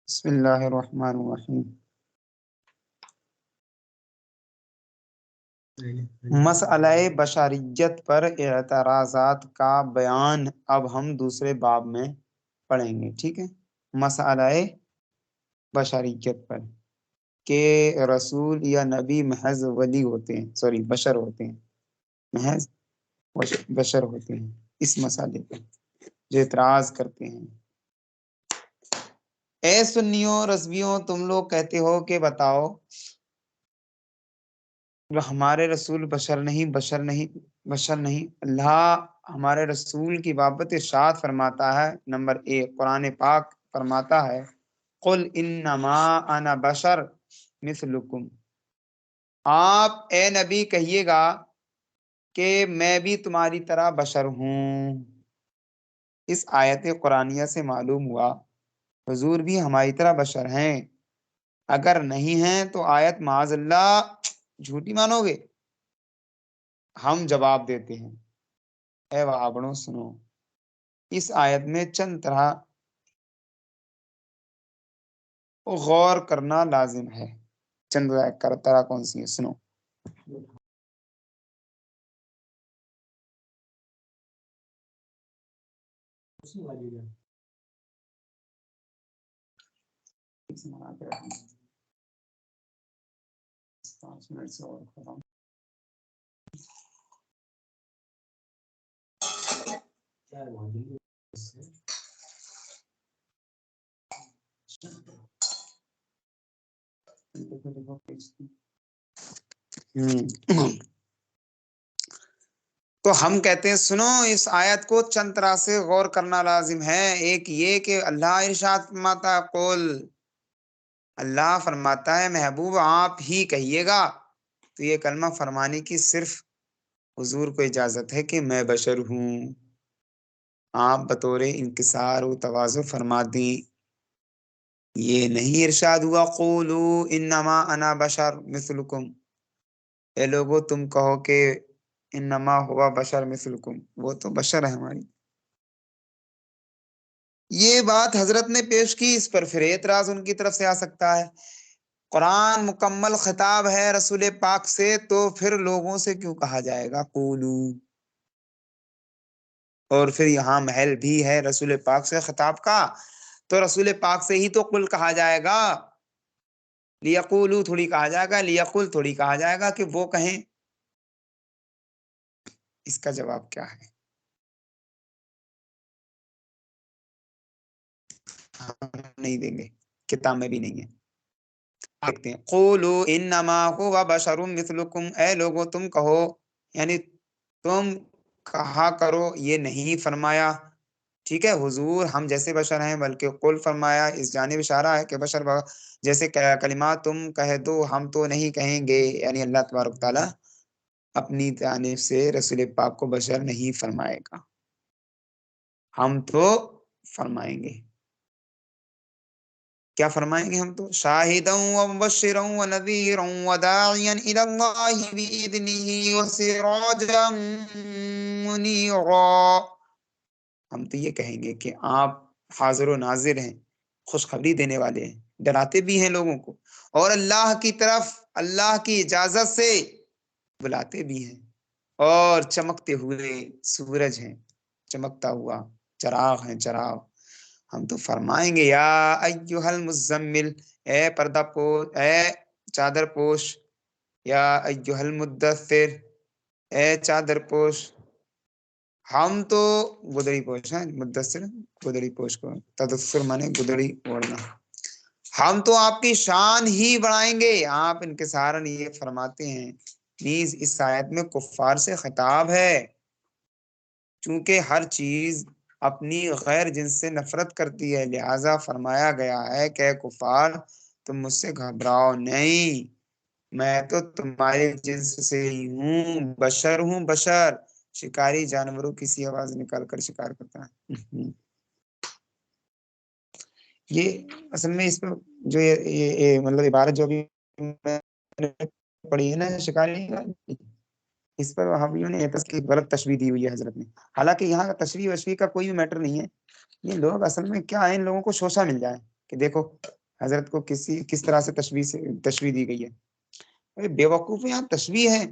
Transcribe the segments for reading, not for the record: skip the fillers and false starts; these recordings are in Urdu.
بسم اللہ الرحمن الرحیم۔ مسئلہ بشریت پر اعتراضات کا بیان اب ہم دوسرے باب میں پڑھیں گے، ٹھیک ہے۔ مسئلہ بشریت پر کہ رسول یا نبی محض ولی ہوتے ہیں، بشر ہوتے ہیں، محض بشر ہوتے ہیں، اس مسئلے پر جو اعتراض کرتے ہیں۔ اے سنیوں رضویوں، تم لوگ کہتے ہو کہ بتاؤ ہمارے رسول بشر نہیں۔ اللہ ہمارے رسول کی بابت ارشاد فرماتا ہے، نمبر 1 قرآن پاک فرماتا ہے قل انما انا بشر مثلکم، آپ اے نبی کہیے گا کہ میں بھی تمہاری طرح بشر ہوں۔ اس آیت قرآنیہ سے معلوم ہوا حضور بھی ہماری طرح بشر ہیں، اگر نہیں ہیں تو آیت معاذ اللہ جھوٹی مانو گے؟ ہم جواب دیتے ہیں، اے وہابڑوں سنو، اس آیت میں چند طرح غور کرنا لازم ہے۔ چند طرح کون سی ہیں؟ سنو۔ تو ہم کہتے ہیں سنو، اس آیت کو چند طرح سے غور کرنا لازم ہے۔ ایک یہ کہ اللہ ارشاد فرماتا ہے قول، اللہ فرماتا ہے محبوب آپ ہی کہیے گا، تو یہ کلمہ فرمانے کی صرف حضور کو اجازت ہے کہ میں بشر ہوں۔ آپ بطور انکسار و تواضع فرما دیں، یہ نہیں ارشاد ہوا قولو انما انا بشر مثلکم، اے لوگو تم کہو کہ انما ہوا بشر مثلکم، وہ تو بشر ہے ہماری۔ یہ بات حضرت نے پیش کی، اس پر پھر اعتراض ان کی طرف سے آ سکتا ہے۔ قرآن مکمل خطاب ہے رسول پاک سے، تو پھر لوگوں سے کیوں کہا جائے گا قولو؟ اور پھر یہاں محل بھی ہے رسول پاک سے خطاب کا، تو رسول پاک سے ہی تو قل کہا جائے گا، لیقولو تھوڑی کہا جائے گا، لیقل تھوڑی کہا جائے گا کہ وہ کہیں۔ اس کا جواب کیا ہے؟ ہم نہیں دیں گے، کتاب میں بھی نہیں ہے۔ دیکھتے ہیں قولو انما هو بشر مثلکم، اے لوگو تم کہو، یعنی تم کہا کرو، یہ نہیں فرمایا ٹھیک ہے حضور ہم جیسے بشر ہیں، بلکہ قل فرمایا، اس جانب اشارہ ہے کہ بشر جیسے کلمات تم کہہ دو، ہم تو نہیں کہیں گے، یعنی اللہ تبارک تعالیٰ اپنی جانب سے رسول پاک کو بشر نہیں فرمائے گا، ہم تو فرمائیں گے۔ کیا فرمائیں گے؟ ہم تو شاہدا و مبشرا و نذیرا و داعیا الی اللہ باذنہ و سراجا منیرا، ہم تو یہ کہیں گے کہ آپ حاضر و ناظر ہیں، خوشخبری دینے والے ہیں، ڈراتے بھی ہیں لوگوں کو، اور اللہ کی طرف اللہ کی اجازت سے بلاتے بھی ہیں، اور چمکتے ہوئے سورج ہیں، چمکتا ہوا چراغ ہیں، چراغ۔ ہم تو فرمائیں گے یا ایھا المزمل، اے پردہ پوش، اے چادر پوش، یا ایھا المدثر، اے چادر پوش۔ ہم تو گدڑی پوش ہیں، مدثر گدڑی پوش کو، تدثر مانے گدڑی اوڑھنا۔ ہم تو آپ کی شان ہی بڑھائیں گے، آپ انکسارن یہ فرماتے ہیں۔ نیز اس آیت میں کفار سے خطاب ہے، چونکہ ہر چیز اپنی غیر جنس سے نفرت کرتی ہے، لہذا فرمایا گیا ہے کہ کفار تم مجھ سے گھبراؤ نہیں، میں تو تمہارے جنس سے ہی ہوں، بشر ہوں، بشر۔ شکاری جانوروں کی سی آواز نکال کر شکار کرتا ہے۔ یہ اصل میں اس پہ جو یہ مطلب عبارت جو ابھی میں نے پڑھی ہے نا شکاری، اس پر وہابیوں نے کی غلط تشبیہ دی ہوئی ہے حضرت نے، حالانکہ یہاں تشبیہ وشبیہ کا کوئی بھی میٹر نہیں ہے، یہ لوگ اصل میں کیا ہے، ان لوگوں کو شوشہ مل جائے کہ دیکھو حضرت کو کس طرح سے تشبیہ دی گئی ہے؟ ارے بیوقوف، یہاں تشبیہ ہے،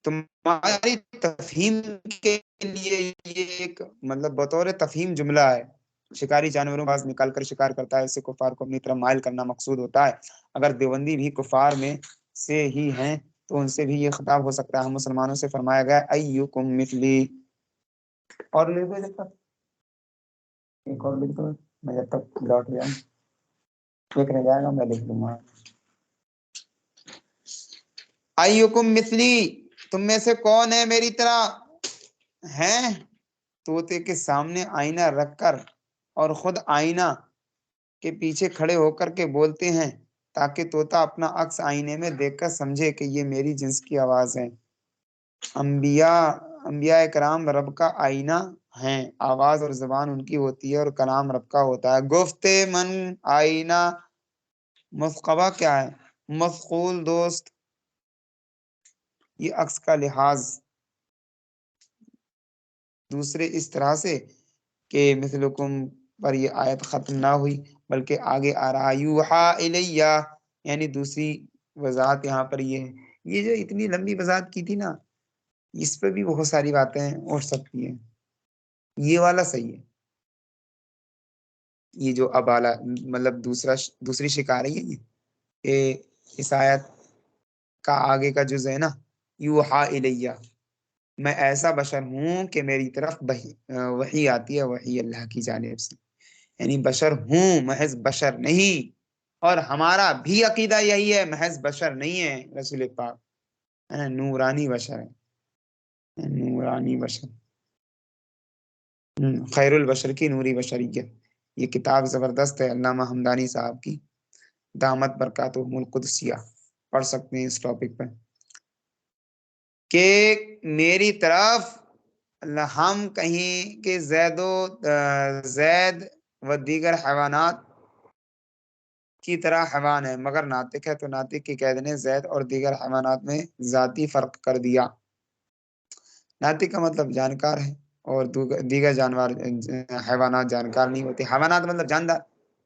تمہاری تفہیم کے لیے یہ ایک مطلب بطور تفہیم جملہ ہے۔ شکاری جانوروں باز نکال کر شکار کرتا ہے، اس سے کفار کو اپنی طرف مائل کرنا مقصود ہوتا ہے۔ اگر دیوبندی بھی کفار میں سے ہی ہیں تو ان سے بھی یہ خطاب ہو سکتا ہے۔ ہم مسلمانوں سے فرمایا گیا ایکم مثلی، اور لکھ دو جب تک، ایک اور لکھ دو، میں جب تک لوٹ جاؤں ایک رہ جائے گا میں لکھ دوں گا۔ ایکم مثلی، تم میں سے کون ہے میری طرح ہیں؟ طوطے کے سامنے آئینہ رکھ کر اور خود آئینہ کے پیچھے کھڑے ہو کر کے بولتے ہیں تاکہ طوطا اپنا عکس آئینے میں دیکھ کر سمجھے کہ یہ میری جنس کی آواز ہے۔ انبیاء کرام رب کا آئینہ ہیں، آواز اور زبان ان کی ہوتی ہے اور کلام رب کا ہوتا ہے۔ گفت من آئینہ، مثقبہ کیا ہے؟ مفعول دوست، یہ عکس کا لحاظ دوسرے اس طرح سے کہ مثلکم پر یہ آیت ختم نہ ہوئی بلکہ آگے آ رہا یوحا الیہ، یعنی دوسری وضاحت یہاں پر یہ ہے۔ یہ جو اتنی لمبی وضاحت کی تھی نا، اس پہ بھی بہت ساری باتیں اٹھ سکتی ہیں۔ یہ والا صحیح ہے، یہ جو اب اعلیٰ مطلب دوسری شکار ہے یہ اس آیت کا آگے کا جز ہے نا، یوحا الیہ، میں ایسا بشر ہوں کہ میری طرف وحی آتی ہے، وحی اللہ کی جانب سے، یعنی بشر ہوں، محض بشر نہیں۔ اور ہمارا بھی عقیدہ یہی ہے، محض بشر نہیں ہے رسول پاک، نورانی بشر ہے، نورانی بشر، خیر البشر کی نوری بشریت۔ یہ کتاب زبردست ہے علامہ حمدانی صاحب کی، دامت برکاتہم القدسیہ، پڑھ سکتے ہیں اس ٹاپک پہ کہ میری طرف ہم کہیں کہ زید و دیگر حیوانات کی طرح حیوان ہے، مگر ناطق ہے، تو ناطق کی قید نے زید اور دیگر حیوانات میں ذاتی فرق کر دیا۔ ناطق کا مطلب جانکار ہے اور دیگر حیوانات جانکار نہیں ہوتے۔ حیوانات مطلب جاندار،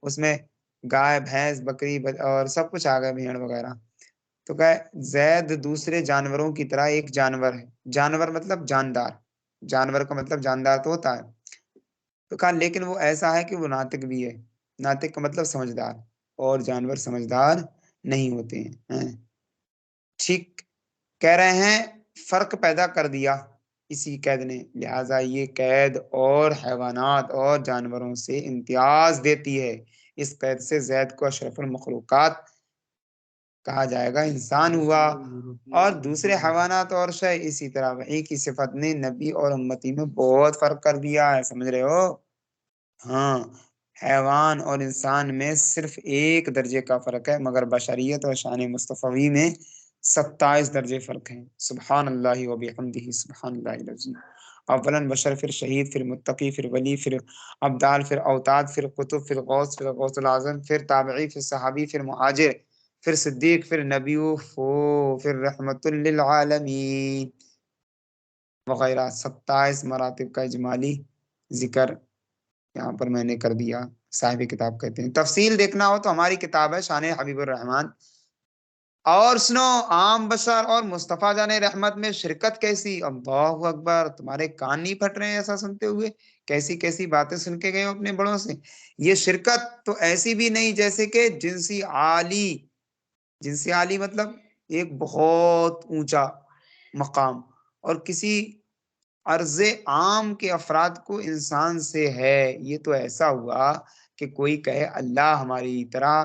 اس میں گائے، بھینس، بکری اور سب کچھ آ گئے، بھیڑ وغیرہ۔ تو کہ زید دوسرے جانوروں کی طرح ایک جانور ہے، جانور مطلب جاندار، جانور کا مطلب جاندار تو ہوتا ہے۔ تو کہا لیکن وہ ایسا ہے کہ وہ ناطق بھی ہے، ناطق کا مطلب سمجھدار، اور جانور سمجھدار نہیں ہوتے ہیں۔ ٹھیک کہہ رہے ہیں، فرق پیدا کر دیا اسی قید نے، لہٰذا یہ قید اور حیوانات اور جانوروں سے امتیاز دیتی ہے۔ اس قید سے زید کو اشرف المخلوقات کہا جائے گا، انسان ہوا، اور دوسرے حیوانات اور شے اسی طرح۔ وحی کی صفت نے نبی اور امتی میں بہت فرق کر دیا ہے، سمجھ رہے ہو؟ ہاں، حیوان اور انسان میں صرف ایک درجے کا فرق ہے، مگر بشریت اور شان مصطفی میں 27 درجے فرق ہیں۔ سبحان اللہ و بحمدہ، سبحان اللہ العظیم۔ اولاً بشر، پھر شہید، پھر متقی، پھر ولی، پھر ابدال، پھر اوتاد، پھر قطب، پھر غوث، پھر غوث العظم، پھر تابعی، پھر صحابی، پھر مہاجر، پھر صدیق، پھر نبی، پھر رحمت للعالمین وغیرہ۔ 27 مراتب کا اجمالی ذکر یہاں پر میں نے کر دیا۔ صاحب کتاب کہتے ہیں تفصیل دیکھنا ہو تو ہماری کتاب ہے شان حبیب الرحمن۔ اور سنو، عام بشر اور مصطفیٰ جان رحمت میں شرکت کیسی؟ اللہ اکبر، تمہارے کان نہیں پھٹ رہے ہیں ایسا سنتے ہوئے؟ کیسی کیسی باتیں سن کے گئے ہو اپنے بڑوں سے۔ یہ شرکت تو ایسی بھی نہیں جیسے کہ جنسی عالی، جنسی عالی مطلب ایک بہت اونچا مقام، اور کسی عرض عام کے افراد کو انسان سے ہے۔ یہ تو ایسا ہوا کہ کوئی کہے اللہ ہماری طرح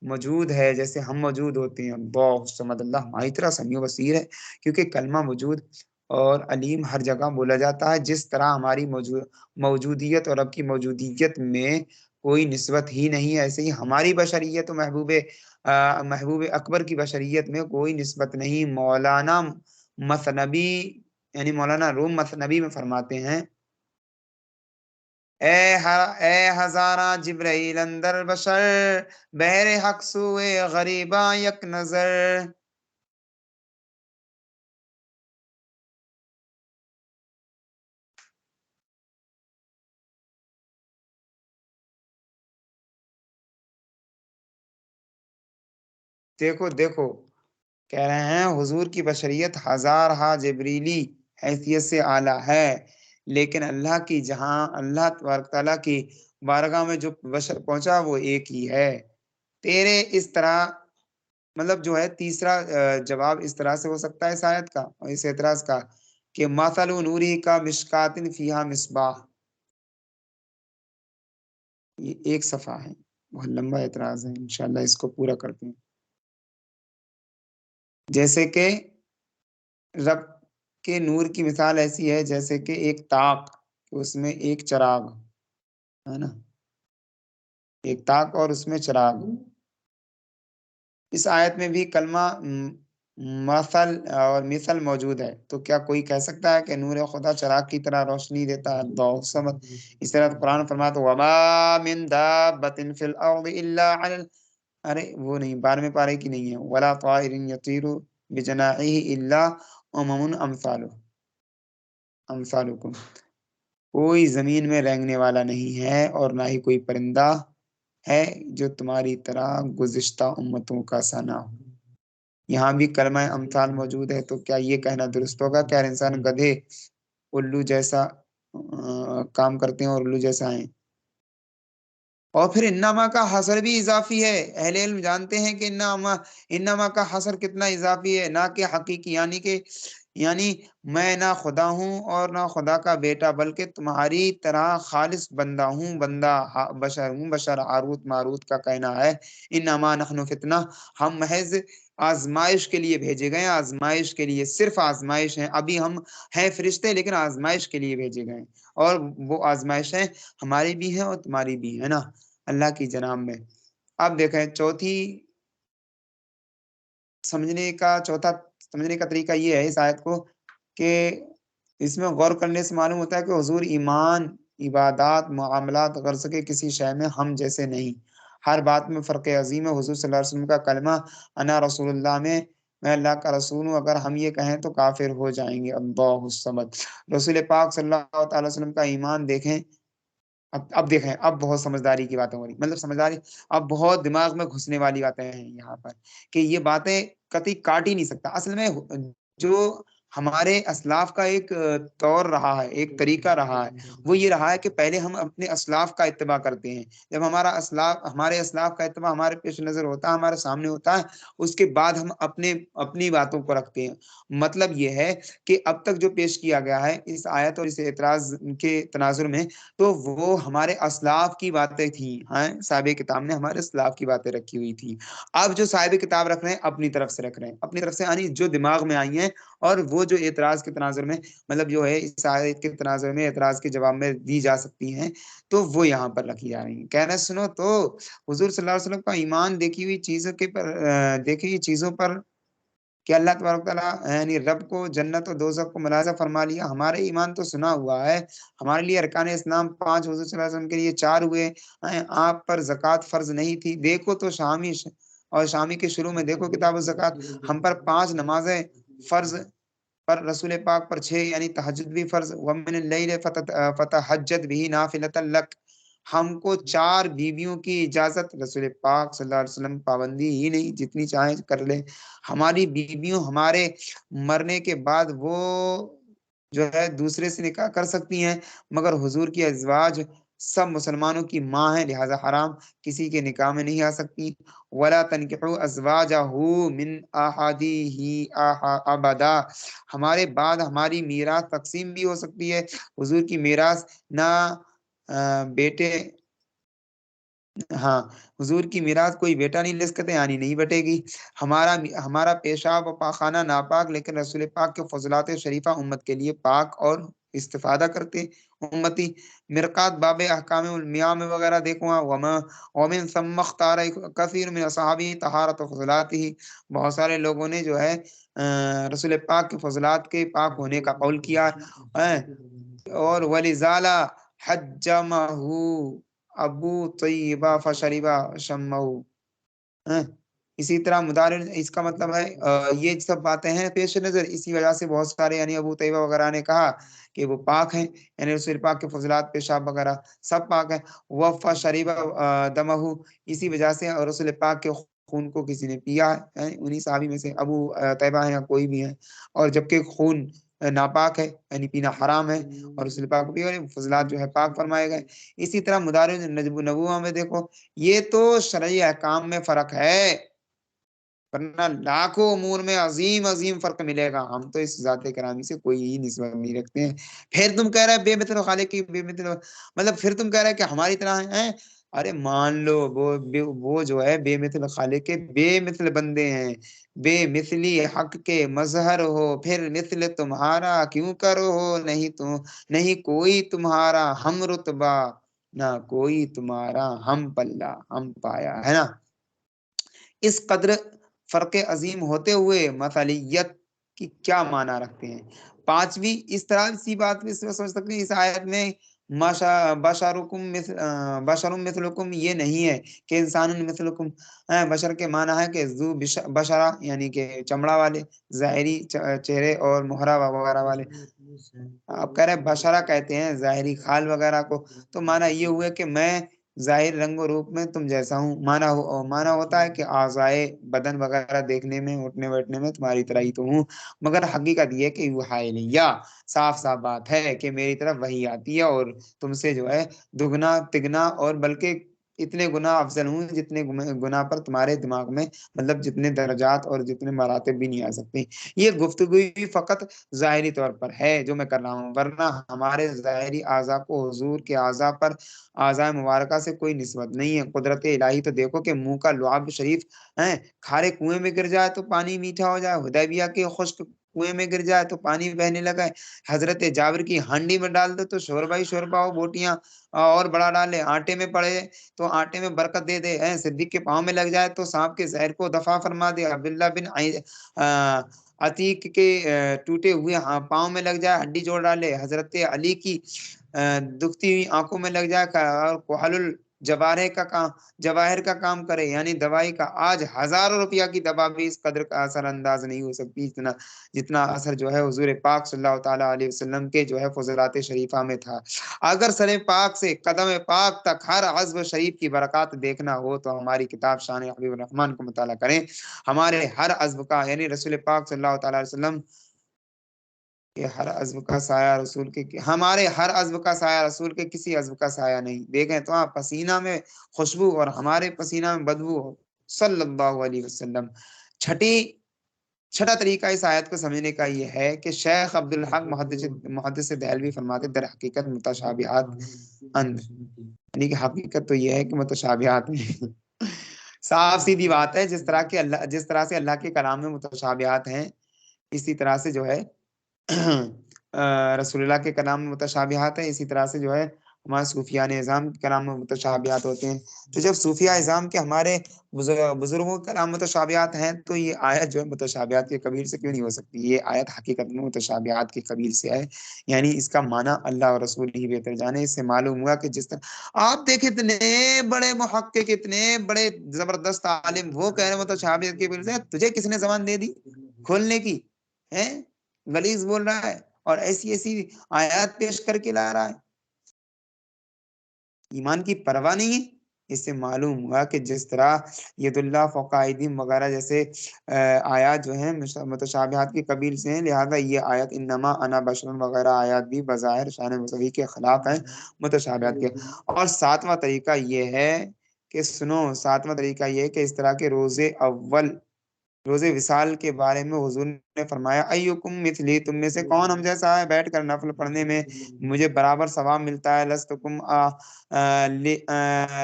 موجود ہے جیسے ہم موجود ہوتے ہیں۔ اللہ صمد، اللہ ہماری طرح سمیع و بصیر ہے، کیونکہ کلمہ موجود اور علیم ہر جگہ بولا جاتا ہے۔ جس طرح ہماری موجودیت اور رب کی موجودیت میں کوئی نسبت ہی نہیں ہے، ایسے ہی ہماری بشریت و محبوب اکبر کی بشریت میں کوئی نسبت نہیں۔ مولانا مثنبی یعنی مولانا روم مثنبی میں فرماتے ہیں، اے ہزاراں جبرائیل اندر بشر، بہر حق سوئے غریباں یک نظر۔ دیکھو دیکھو کہہ رہے ہیں حضور کی بشریت ہزارہا جبریلی حیثیت سے اعلیٰ ہے، لیکن اللہ کی جہاں اللہ تبارک تعالیٰ کی بارگاہ میں جو بشر پہنچا وہ ایک ہی ہے۔ تیرے اس طرح مطلب جو ہے تیسرا جواب اس طرح سے ہو سکتا ہے اس آیت کا اور اس اعتراض کا کہ مثل نوری کا مشکاتن فیہا مصباح، یہ ایک صفحہ ہے، بہت لمبا اعتراض ہے، انشاءاللہ اس کو پورا کرتے ہیں۔ جیسے کہ رب کے نور کی مثال ایسی ہے جیسے کہ ایک طاق، اس میں ایک چراغ ہے نا، ایک طاق اور اس میں چراغ۔ اس آیت میں بھی کلمہ مثل اور مثل موجود ہے، تو کیا کوئی کہہ سکتا ہے کہ نور خدا چراغ کی طرح روشنی دیتا ہے؟ اللہ الصمد۔ اس طرح قرآن فرماتا ہے وما من دابۃ فی الارض الا علی ارے وہ نہیں 12ویں پارے کی نہیں ہے، ولا طائر یطیر بجناحہ الا امم امثالکم، کوئی زمین میں رینگنے والا نہیں ہے اور نہ ہی کوئی پرندہ ہے جو تمہاری طرح گزشتہ امتوں کا سا نہ ہو۔ یہاں بھی کلمہ امثال موجود ہے، تو کیا یہ کہنا درست ہوگا کہ ہر انسان گدھے الو جیسا کام کرتے ہیں اور الو جیسا ہیں؟ اور پھر انما کا حصر بھی اضافی ہے، اہل علم جانتے ہیں کہ انما کا حصر کتنا اضافی ہے، نہ کہ حقیقی، یعنی میں نہ خدا ہوں اور نہ خدا کا بیٹا، بلکہ تمہاری طرح خالص بندہ ہوں، بشر ہوں، بشر ہاروت ماروت کا کہنا ہے انما نحن فتنہ، ہم محض آزمائش کے لیے بھیجے گئے، آزمائش کے لیے، صرف آزمائش ہیں، ابھی ہم ہیں فرشتے لیکن آزمائش کے لیے بھیجے گئے، اور وہ آزمائشیں ہماری بھی ہیں اور تمہاری بھی ہے نا، اللہ کی جناب میں۔ اب دیکھیں چوتھا سمجھنے کا طریقہ یہ ہے اس آیت کو کہ اس میں غور کرنے سے معلوم ہوتا ہے کہ حضور ایمان، عبادات، معاملات، غرض کے کسی شے میں ہم جیسے نہیں، ہر بات میں فرق عظیم ہے۔ حضور صلی اللہ علیہ وسلم کا کلمہ انا رسول اللہ میں اللہ کا رسول ہوں، اگر ہم یہ کہیں تو کافر ہو جائیں گے۔ اللہ الصمد۔ رسول پاک صلی اللہ تعالی وسلم کا ایمان دیکھیں، اب دیکھیں، اب بہت سمجھداری کی باتیں ہو رہی، مطلب سمجھداری اب بہت دماغ میں گھسنے والی باتیں ہیں یہاں پر، کہ یہ باتیں قطعی کاٹ ہی نہیں سکتا۔ اصل میں جو ہمارے اسلاف کا ایک طور رہا ہے، ایک طریقہ رہا ہے، وہ یہ رہا ہے کہ پہلے ہم اپنے اسلاف کا اتباع کرتے ہیں، جب ہمارے اسلاف کا اتباع ہمارے پیش نظر ہوتا ہے، ہمارے سامنے ہوتا ہے، اس کے بعد ہم اپنی باتوں کو رکھتے ہیں۔ مطلب یہ ہے کہ اب تک جو پیش کیا گیا ہے اس آیت اور اس اعتراض کے تناظر میں، تو وہ ہمارے اسلاف کی باتیں تھیں، صاحب کتاب نے ہمارے اسلاف کی باتیں رکھی ہوئی تھی۔ اب جو صاحب کتاب رکھ رہے ہیں اپنی طرف سے رکھ رہے ہیں، اپنی طرف سے یعنی جو دماغ میں آئی ہیں، اور وہ جو اعتراض کے تناظر میں مطلب جو ہے اس آیت کے تناظر میں اعتراض کے جواب میں دی جا سکتی ہیں، تو وہ یہاں پر رکھی جا رہی ہیں۔ کہنا سنو تو حضور صلی اللہ علیہ وسلم کا ایمان دیکھی ہوئی چیزوں پر کہ اللہ تبارک تعالیٰ یعنی رب کو جنت و دوزخ کو ملاحظہ فرما لیا، ہمارے ایمان تو سنا ہوا ہے، ہمارے لیے ارکان اسلام 5، حضور صلی اللہ علیہ وسلم کے لیے 4 ہوئے، آپ پر زکوٰۃ فرض نہیں تھی، دیکھو تو شامی کے شروع میں دیکھو کتاب الزکوٰۃ، ہم پر 5 نمازیں فرض، پر رسول پاک پر 6، یعنی تہجد بھی فرض، ومن اللیل فتہجد بہ نافلۃ لک، ہم کو 4 بیویوں کی اجازت، رسول پاک صلی اللہ علیہ وسلم پابندی ہی نہیں، جتنی چاہیں کر لے، ہماری بیویوں ہمارے مرنے کے بعد وہ جو ہے دوسرے سے نکاح کر سکتی ہیں، مگر حضور کی ازواج سب مسلمانوں کی ماں ہیں، لہذا حرام کسی کے نکاح میں نہیں آ سکتی۔ وَلَا تَنْكِحُوا أَزْوَاجَهُ مِنْ أَحَدِهِ أَبَدًا، ہمارے بعد ہماری میراث تقسیم بھی ہو سکتی ہے، حضور کی میراث نہ بیٹے حضور کی میراث کوئی بیٹا نہیں لے سکتے، یعنی نہیں بٹے گی، ہمارا پیشاب و پاخانہ ناپاک، لیکن رسول پاک کے فضلات شریفہ امت کے لیے پاک اور استفادہ کرتے امتی۔ مرقات باب احکام المیام وغیرہ دیکھو، ومن ثم اختار کثیر من اصحابہ طہارت و فضلاتہ، بہت سارے لوگوں نے جو ہے رسول پاک کے فضلات کے پاک ہونے کا قول کیا، اور ولذالہ حجمہ ابو طیبہ فشریبہ شمہ، اسی طرح مدار اس کا مطلب ہے یہ سب باتیں ہیں پیش نظر، اسی وجہ سے بہت سارے یعنی ابو طیبہ وغیرہ نے کہا کہ وہ پاک ہیں، یعنی رسول پاک کے فضلات پیشاب وغیرہ سب پاک ہیں۔ وفا شریبہ دمہ، اسی وجہ سے رسول پاک کے خون کو کسی نے پیا ہے، انہی صحابی میں سے ابو طیبہ ہے یا کوئی بھی ہے، اور جبکہ خون ناپاک ہے یعنی پینا حرام ہے، اور رسول پاک کو پیا، اور فضلات جو ہے پاک فرمائے گئے۔ اسی طرح مدارج نبوہ میں دیکھو، یہ تو شرعی احکام میں فرق ہے، ورنہ لاکھوں امور میں عظیم عظیم فرق ملے گا، ہم تو اس ذات کرامی سے کوئی ہی نسبت نہیں رکھتے ہیں۔ پھر تم کہہ رہے بے مثل خالق کی بے مثل، مطلب پھر تم کہہ رہے کہ ہماری طرح ہیں، ارے مان لو وہ جو ہے بے مثل خالق کے بے مثل بندے ہیں، بے مثلی حق کے مظہر ہو، پھر مثل تمہارا کیوں کرو ہو، نہیں کوئی تمہارا ہم رتبہ، نہ کوئی تمہارا ہم پلہ ہم پایا، ہے نا۔ اس قدر فرق عظیم ہوتے ہوئے مثلیت کی کیا معنی رکھتے ہیں؟ پانچویں، اس طرح سی بات بھی سمجھ سکتے ہیں اس آیت میں بشر مثلکم یہ نہیں ہے کہ انسان مثلکم، بشر کے معنی ہے کہ ذو بشرا یعنی کہ چمڑا والے، ظاہری چہرے اور محرا وغیرہ والے، آپ کہہ رہے بشرا کہتے ہیں ظاہری خال وغیرہ کو، تو معنی یہ ہوا کہ میں ظاہر رنگ و روپ میں تم جیسا ہوں، معنی ہوتا ہے کہ اعضائے بدن وغیرہ دیکھنے میں، اٹھنے بیٹھنے میں تمہاری طرح ہی تو ہوں، مگر حقیقت یہ کہ یوحی الیہ، صاف صاف بات ہے کہ میری طرف وحی آتی ہے، اور تم سے جو ہے دگنا تگنا اور بلکہ اتنے گنا افضل ہوں جتنے گنا پر تمہارے دماغ میں، مطلب جتنے درجات اور جتنے مراتب بھی نہیں آ سکتے۔ یہ گفتگو بھی فقط ظاہری طور پر ہے جو میں کر رہا ہوں، ورنہ ہمارے ظاہری اعضاء کو حضور کے اعضاء پر، اعضاء مبارکہ سے کوئی نسبت نہیں ہے۔ قدرت الہی تو دیکھو کہ منہ کا لعاب شریف کھارے کنویں میں گر جائے تو پانی میٹھا ہو جائے، حدیبیہ کے خشک کنویں میں گر جائے تو پانی بہنے لگا ہے، حضرت جابر کی ہانڈی میں ڈال دو تو شوربہ ہی شوربہ ہو، بوٹیاں اور بڑا ڈالے، آٹے میں پڑے تو آٹے میں برکت دے دے، صدیق کے پاؤں میں لگ جائے تو سانپ کے زہر کو دفع فرما دے، عبداللہ بن عتیق کے ٹوٹے ہوئے پاؤں میں لگ جائے، ہڈی جوڑ ڈالے، حضرت علی کی دکھتی ہوئی آنکھوں میں لگ جائے، اور کوحل جواہر کا کام کرے یعنی دوائی کا۔ آج ہزاروں روپیہ کی دوا بھی اس قدر کا اثر انداز نہیں ہو سکتی جتنا اثر جو ہے حضور پاک صلی اللہ تعالی علیہ وسلم کے جو ہے فضلات شریفہ میں تھا۔ اگر سر پاک سے قدم پاک تک ہر عضو شریف کی برکات دیکھنا ہو تو ہماری کتاب شان حبیب الرحمن کو مطالعہ کریں، ہمارے ہر عضو کا یعنی رسول پاک صلی اللہ تعالی علیہ وسلم کہ ہر عضو کا سایہ رسول کے، ہمارے ہر عضو کا سایہ رسول کے کسی عضو کا سایہ نہیں۔ دیکھیں تو آپ پسینہ میں خوشبو اور ہمارے پسینہ میں بدبو ہو صلی اللہ علیہ وسلم۔ چھٹا طریقہ اس آیت کو سمجھنے کا یہ ہے کہ شیخ عبدالحق محدث دہلوی فرماتے در حقیقت متشابہات یعنی کہ حقیقت تو یہ ہے کہ متشابہات ہیں، صاف سیدھی بات ہے، جس طرح سے اللہ کے کلام میں متشابہات ہیں، اسی طرح سے جو ہے رسول اللہ کے کلام میں متشابہات ہیں، اسی طرح سے جو ہے ہمارے صوفیاء نظام کے کلام میں متشابہات ہوتے ہیں۔ تو جب صوفیاء نظام کے ہمارے بزرگوں کے کلام متشابہات ہیں تو یہ آیت جو ہے متشابہات کے قبیل سے کیوں نہیں ہو سکتی؟ یہ آیت حقیقت میں متشابہات کے قبیل سے ہے، یعنی اس کا معنی اللہ اور رسول ہی بہتر جانے۔ اس سے معلوم ہوا کہ جس طرح آپ دیکھیں اتنے بڑے محقق، اتنے بڑے زبردست عالم، وہ کہہ رہے متشابہات کے قبیل سے، تجھے کس نے زبان دے دی کھولنے کی؟ غلیظ بول رہا ہے اور ایسی آیات پیش کر کے لا رہا ہے، ایمان کی پرواہ نہیں ہے۔ اس سے معلوم ہوا کہ جس طرح ید اللہ فوق ایدیہم وغیرہ جیسے آیات جو ہیں متشابہات کے قبیل سے ہیں، لہذا یہ آیت انما انا بشر وغیرہ آیات بھی بظاہر شان مصوی کے خلاف ہیں، متشابہات کے۔ اور ساتواں طریقہ یہ ہے کہ ساتواں طریقہ یہ ہے کہ اس طرح کے روزے وصال کے بارے میں حضور نے فرمایا ایکم مثلی، تم میں سے کون ہم جیسا ہے، بیٹھ کر نفل پڑھنے میں مجھے برابر ثواب ملتا ہے، لستکم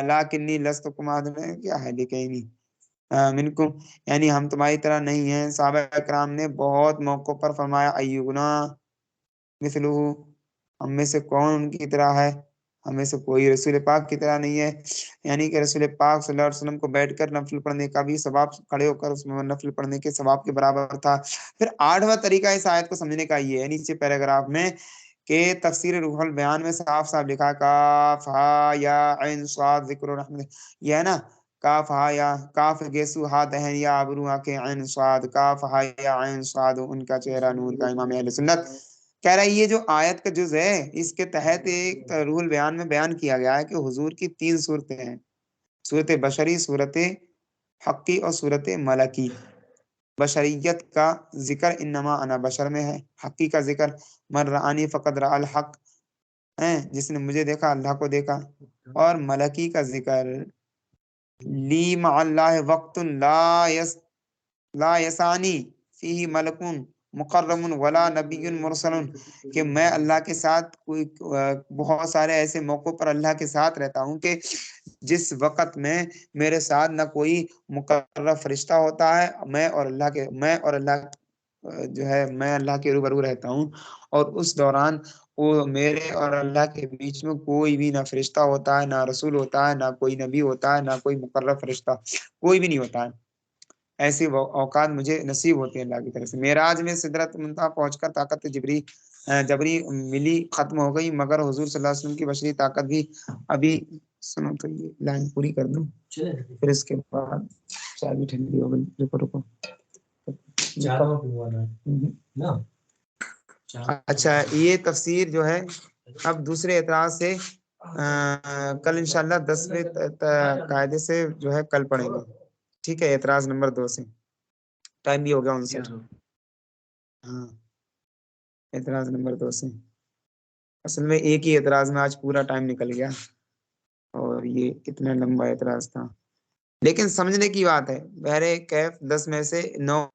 لیکنی لستکم کیا ہے لیکنی منکم، یعنی ہم تمہاری طرح نہیں ہیں۔ صحابہ اکرام نے بہت موقع پر فرمایا ایونا مثلہ، ہم میں سے کون ان کی طرح ہے، ہمیں سے کوئی رسول پاک کی طرح نہیں ہے، یعنی کہ رسول پاک صلی اللہ علیہ وسلم کو بیٹھ کر نفل پڑھنے کا بھی ثواب، کھڑے ہو کر اس میں نفل پڑھنے کے ثواب کے برابر تھا۔ پھر آٹھواں طریقہ اس آیت کو سمجھنے کا یہ ہے، نیچے پیراگراف میں کہ تفسیر روح البیان میں صاف صاف لکھا کاف ہا یا عین صاد ذکر الرحمن، یہ ہے نا، کاف ہا یا کاف گیسو ہا دہن یا ابرو کے عین صاد، کاف ہا یا عین صاد ان کا چہرہ نور کا، امام اہل سنت کہہ رہا ہے یہ جو آیت کا جز ہے اس کے تحت ایک روح البیان میں بیان کیا گیا ہے کہ حضور کی 3 صورتیں ہیں، صورت بشری، صورت حقی اور صورت ملکی۔ بشریت کا ذکر انما انا بشر میں ہے، حقی کا ذکر من رآنی فقد رأى الحق ہے، جس نے مجھے دیکھا اللہ کو دیکھا، اور ملکی کا ذکر لی مع اللہ وقت لا یسانی فیہ ملکون مقرم ولا نبی مرسل، کہ میں اللہ کے ساتھ کوئی بہت سارے ایسے موقعوں پر اللہ کے ساتھ رہتا ہوں کہ جس وقت میں میرے ساتھ نہ کوئی مقرر فرشتہ ہوتا ہے، میں اور اللہ جو ہے میں اللہ کے روبرو رہتا ہوں، اور اس دوران وہ میرے اور اللہ کے بیچ میں کوئی بھی نہ فرشتہ ہوتا ہے، نہ رسول ہوتا ہے، نہ کوئی نبی ہوتا ہے، نہ کوئی مقرر فرشتہ، کوئی بھی نہیں ہوتا ہے۔ ایسی اوقات مجھے نصیب ہوتی ہیں اللہ کی طرف سے۔ معراج میں سدرت منتہا پہنچ کر طاقت جبری ملی، ختم ہو گئی، مگر حضور صلی اللہ علیہ وسلم کی بشری طاقت بھی ابھی، سنو تو یہ لائن پوری کر دوں پھر اس کے بعد چائے بھی ٹھنڈی ہو گئی، رکو اچھا یہ تفسیر جو ہے اب دوسرے اعتراض سے کل انشاءاللہ 10ویں قاعدے سے جو ہے کل پڑھیں گے، ٹھیک ہے؟ اعتراض نمبر 2 سے، ٹائم بھی ہو گیا 59۔ ہاں اعتراض نمبر 2 سے، اصل میں ایک ہی اعتراض میں آج پورا ٹائم نکل گیا، اور یہ کتنا لمبا اعتراض تھا، لیکن سمجھنے کی بات ہے۔ بہرے کیف 10 میں سے 9